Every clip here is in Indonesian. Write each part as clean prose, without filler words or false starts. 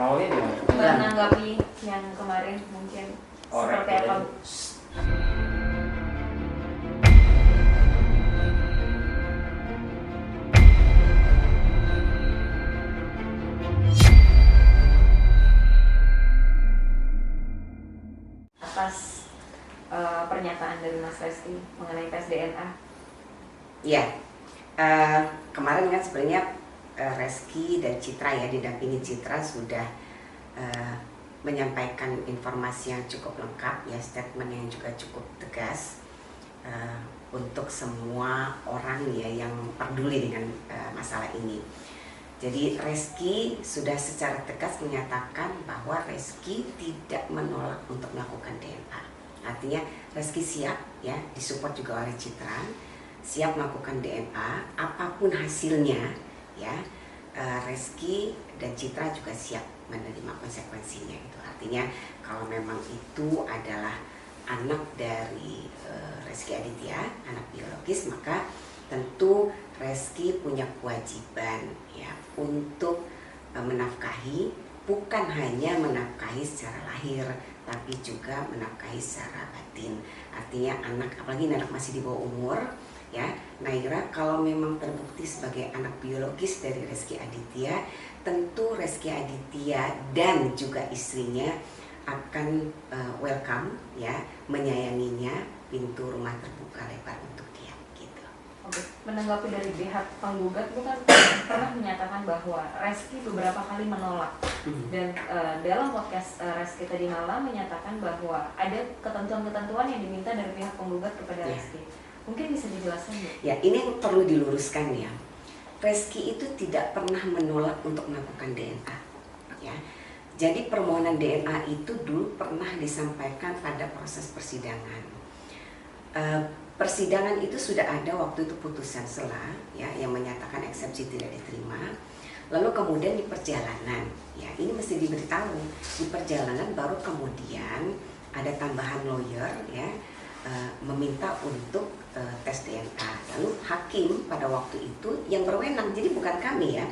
Maulin ya? Menanggapi yang kemarin mungkin seperti apa? Atas pernyataan dari Mas Reski mengenai tes DNA. Ya, kemarin kan sebenarnya Reski dan Citra ya, didampingi Citra sudah menyampaikan informasi yang cukup lengkap ya, statement yang juga cukup tegas untuk semua orang ya yang peduli dengan masalah ini. Jadi Reski sudah secara tegas menyatakan bahwa Reski tidak menolak untuk melakukan DNA. Artinya Reski siap ya, disupport juga oleh Citra, siap melakukan DNA apapun hasilnya ya. Reski dan Citra juga siap menerima konsekuensinya itu. Artinya kalau memang itu adalah anak dari Reski Aditya, anak biologis, maka tentu Reski punya kewajiban ya untuk menafkahi, bukan hanya menafkahi secara lahir, tapi juga menafkahi secara batin. Artinya anak, apalagi anak masih di bawah umur ya, Naira kalau memang terbukti sebagai anak biologis dari Reski Aditya, tentu Reski Aditya dan juga istrinya akan welcome ya, menyayanginya, pintu rumah terbuka lebar untuk dia gitu. Oke. Menanggapi dari pihak penggugat itu kan pernah menyatakan bahwa Reski beberapa kali menolak dan dalam podcast Reski tadi malam menyatakan bahwa ada ketentuan-ketentuan yang diminta dari pihak penggugat kepada Reski. Mungkin bisa dijelaskan ya? Ya, ini yang perlu diluruskan ya. Reski itu tidak pernah menolak untuk melakukan DNA ya. Jadi permohonan DNA itu dulu pernah disampaikan pada proses persidangan. Persidangan itu sudah ada waktu itu putusan sela ya, yang menyatakan eksepsi tidak diterima. Lalu kemudian di perjalanan ya, ini mesti diberitahu, di perjalanan baru kemudian ada tambahan lawyer ya, meminta untuk tes DNA. Lalu hakim pada waktu itu yang berwenang, jadi bukan kami ya,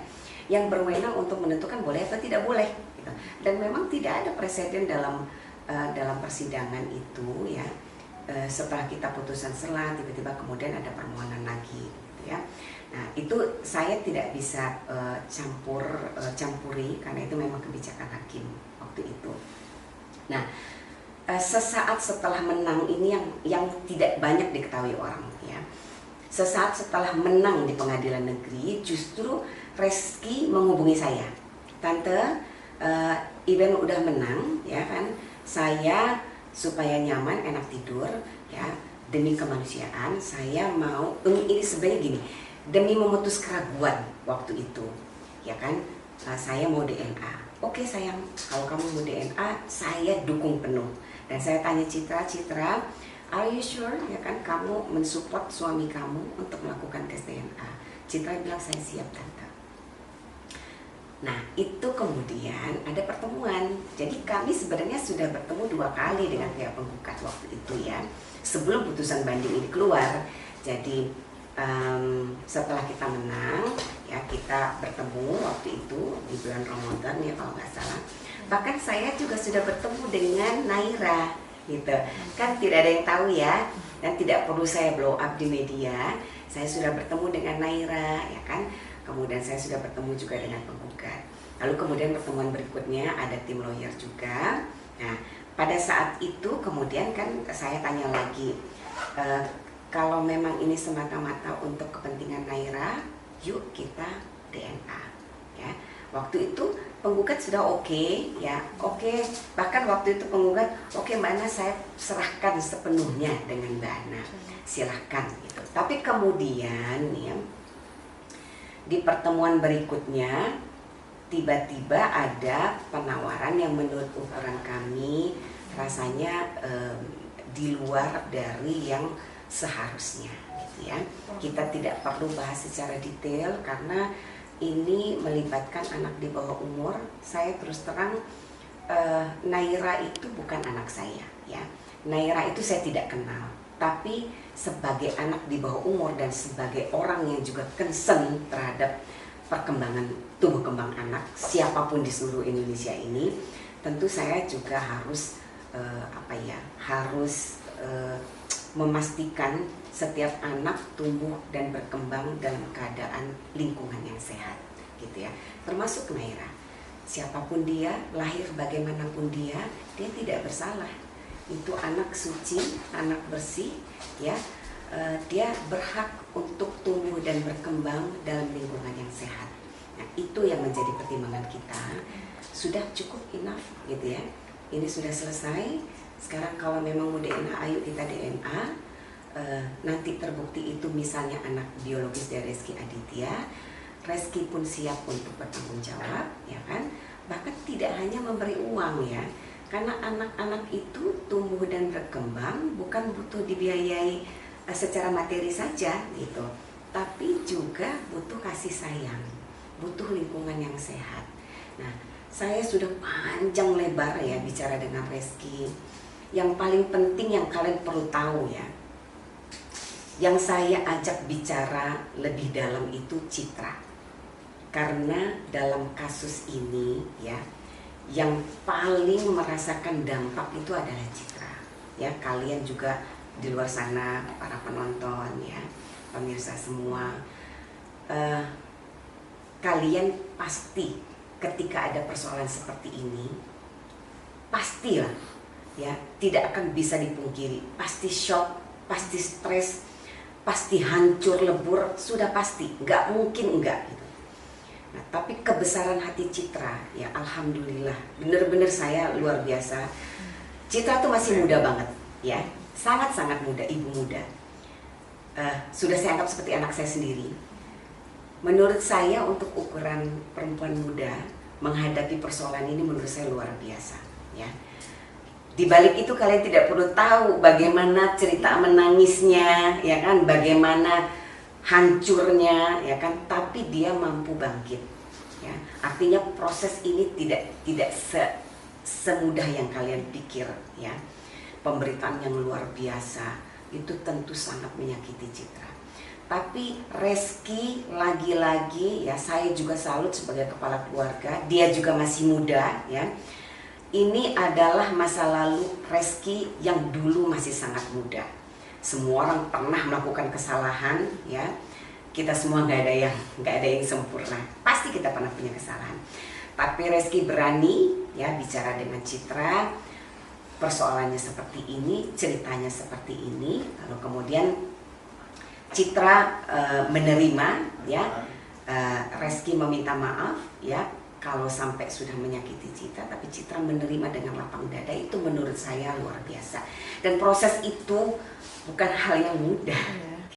yang berwenang untuk menentukan boleh atau tidak boleh gitu. Dan memang tidak ada presiden dalam persidangan itu ya. Setelah kita putusan sela, tiba-tiba kemudian ada permohonan lagi gitu ya. Nah itu saya tidak bisa campuri karena itu memang kebijakan hakim waktu itu. Nah sesaat setelah menang ini yang tidak banyak diketahui orang ya. Sesaat setelah menang di pengadilan negeri, justru Reski menghubungi saya, Tante, event udah menang ya kan, saya supaya nyaman enak tidur ya, demi kemanusiaan saya mau ini sebenarnya gini, demi memutus keraguan waktu itu ya kan, saya mau DNA. Oke sayang, kalau kamu mau DNA saya dukung penuh. Dan saya tanya Citra, are you sure ya kan kamu mensupport suami kamu untuk melakukan tes DNA? Citra bilang saya siap Tante. Nah itu kemudian ada pertemuan. Jadi kami sebenarnya sudah bertemu 2 kali dengan pihak penggugat waktu itu ya, sebelum putusan banding ini keluar. Jadi setelah kita menang ya, kita bertemu waktu itu di bulan Ramadan ya kalau nggak salah. Bahkan saya juga sudah bertemu dengan Naira gitu. Kan tidak ada yang tahu ya, dan tidak perlu saya blow up di media. Saya sudah bertemu dengan Naira ya kan. Kemudian saya sudah bertemu juga dengan penggugat. Lalu kemudian pertemuan berikutnya ada tim lawyer juga. Nah, pada saat itu kemudian kan saya tanya lagi, kalau memang ini semata-mata untuk kepentingan Naira, yuk kita DNA ya. Waktu itu penggugat sudah oke ya, oke. Bahkan waktu itu penggugat oke Mbak Ana, saya serahkan sepenuhnya dengan Mbak Ana, silahkan gitu. Tapi kemudian ya, di pertemuan berikutnya tiba-tiba ada penawaran yang menurut ukuran kami rasanya di luar dari yang seharusnya gitu ya. Kita tidak perlu bahas secara detail karena ini melibatkan anak di bawah umur. Saya terus terang, Naira itu bukan anak saya ya. Naira itu saya tidak kenal, tapi sebagai anak di bawah umur dan sebagai orang yang juga concern terhadap perkembangan tumbuh kembang anak siapapun di seluruh Indonesia ini, tentu saya juga harus memastikan setiap anak tumbuh dan berkembang dalam keadaan lingkungan yang sehat, gitu ya. Termasuk Naira, siapapun dia, lahir bagaimanapun dia tidak bersalah. Itu anak suci, anak bersih, ya. Dia berhak untuk tumbuh dan berkembang dalam lingkungan yang sehat. Nah, itu yang menjadi pertimbangan kita. Sudah cukup enough, gitu ya. Ini sudah selesai. Sekarang kalau memang mau DNA, ayo kita DNA. Nanti terbukti itu misalnya anak biologis dari Reski Aditya, Reski pun siap untuk bertanggung jawab, ya kan? Bahkan tidak hanya memberi uang, ya, karena anak-anak itu tumbuh dan berkembang bukan butuh dibiayai secara materi saja, gitu, tapi juga butuh kasih sayang, butuh lingkungan yang sehat. Nah, saya sudah panjang lebar ya bicara dengan Reski. Yang paling penting yang kalian perlu tahu, ya, yang saya ajak bicara lebih dalam itu Citra. Karena dalam kasus ini, ya, yang paling merasakan dampak itu adalah Citra. Ya, kalian juga di luar sana, para penonton, ya, pemirsa semua, kalian pasti ketika ada persoalan seperti ini, pastilah, ya, tidak akan bisa dipungkiri, pasti shock, pasti stres, pasti hancur lebur, sudah pasti, nggak mungkin enggak gitu. Nah, tapi kebesaran hati Citra, ya, alhamdulillah, bener-bener saya luar biasa. Citra tuh masih muda banget, ya, sangat-sangat muda, ibu muda. Sudah saya anggap seperti anak saya sendiri. Menurut saya untuk ukuran perempuan muda menghadapi persoalan ini menurut saya luar biasa, ya. Di balik itu kalian tidak perlu tahu bagaimana cerita menangisnya, ya kan, bagaimana hancurnya, ya kan, tapi dia mampu bangkit, ya. Artinya proses ini tidak semudah yang kalian pikir, ya. Pemberitaan yang luar biasa itu tentu sangat menyakiti Citra. Tapi Reski lagi-lagi, ya, saya juga salut sebagai kepala keluarga, dia juga masih muda, ya. Ini adalah masa lalu Reski yang dulu masih sangat muda. Semua orang pernah melakukan kesalahan, ya. Kita semua nggak ada yang sempurna. Pasti kita pernah punya kesalahan. Tapi Reski berani, ya, bicara dengan Citra. Persoalannya seperti ini, ceritanya seperti ini. Lalu kemudian Citra menerima, ya. Reski meminta maaf, ya, kalau sampai sudah menyakiti Citra, tapi Citra menerima dengan lapang dada. Itu menurut saya luar biasa. Dan proses itu bukan hal yang mudah.